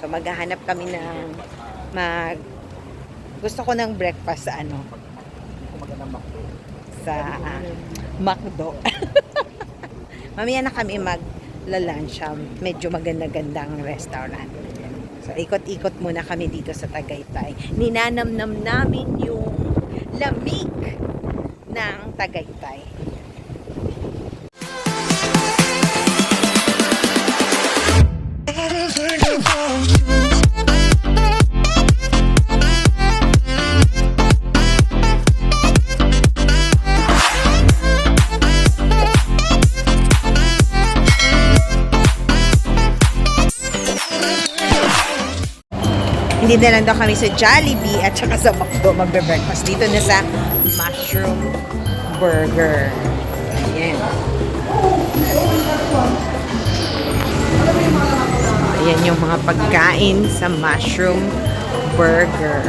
So maghahanap kami ng mag gusto ko ng breakfast sa sa McDo. Mamaya na kami magla-lunch. Medyo maganda-gandang restaurant. So ikot-ikot muna kami dito sa Tagaytay. Ninanamnam namin yung lamig ng Tagaytay. Hindi na lang daw kami sa Jollibee at saka sa McDo magbe-breakfast. Dito na sa Mushroom Burger. Ayan. Ayan yung mga pagkain sa Mushroom Burger.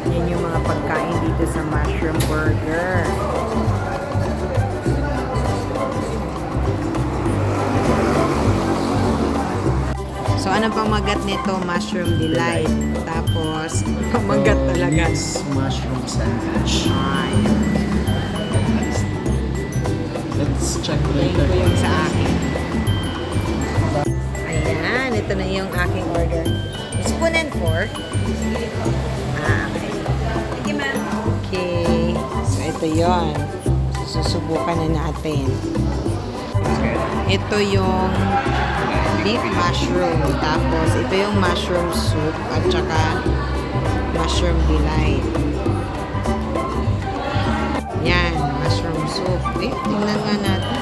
Ayan yung mga pagkain dito sa Mushroom Burger. So, anong pamagat nito? Mushroom Delight. Tapos, pamagat talaga. Mushroom sandwich. Let's check later. Ito yung sa akin. Ayan, ito na yung aking order. Spoon and fork. Okay. Thank you, ma'am. Okay. So, ito yon. Susubukan na natin. Ito yung beef mushroom. Tapos, ito yung mushroom soup at saka mushroom delight. Yan, mushroom soup. Tingnan nga natin.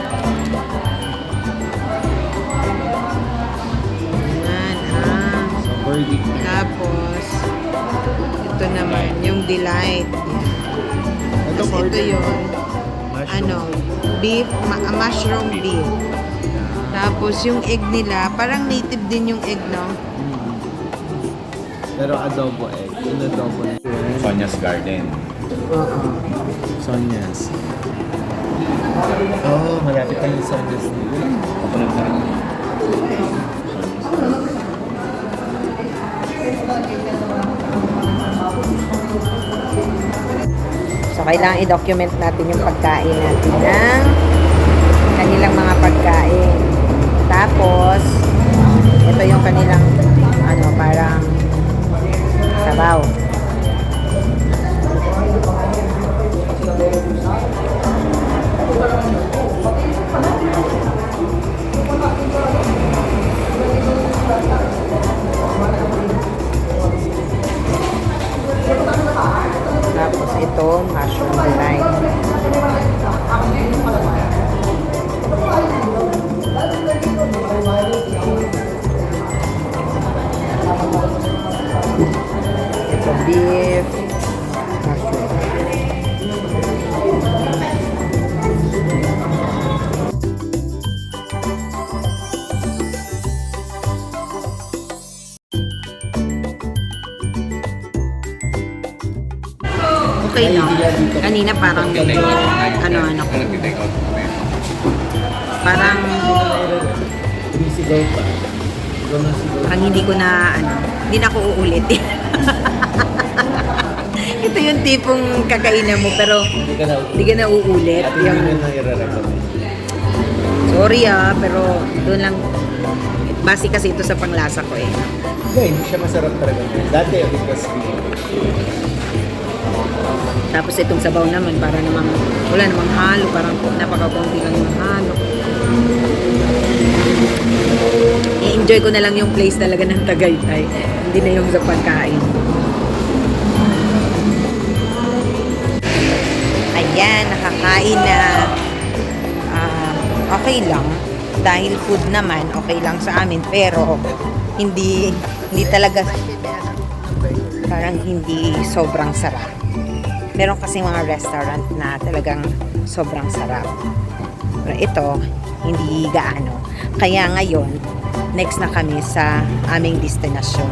Yan, So, verdict. Tapos, ito naman, yung delight. Yan. Tapos, ito yung beef, mushroom beef. Tapos, yung egg nila, parang native din yung egg, no? Pero adobo egg. Yung adobo egg. Sonia's Garden. Oo. Sonia's. Oh, malapit tayo sa Sonia's. Kapalag na rin. So, kailangan i-document natin yung pagkain natin ng kanilang mga pagkain. Tapos, ito yung kanilang, parang sabaw. Tapos ito, mushroom delight. Ito beef, mushroom. Okay lang. Kanina parang medyo, ano ko. Parang, Sinisigaw pa. parang hindi ko na, hindi na ako uulit. Ito yung tipong kakainan mo, pero hindi ka na uulit. At hindi na i-recommend. Sorry pero doon lang, base kasi ito sa panglasa ko eh. Hindi siya masarap talaga. Dati, it was Tapos itong sabaw naman, para namang, wala namang halo, parang napaka-konti lang yung halo. I-enjoy ko na lang yung place talaga ng Tagaytay. Hindi na yung sa pagkain. Ayan, nakakain na. Okay lang. Dahil food naman, okay lang sa amin. Pero, hindi talaga, parang hindi sobrang sarap. Meron kasing mga restaurant na talagang sobrang sarap. Pero ito, hindi gaano. Kaya ngayon, next na kami sa aming destinasyon.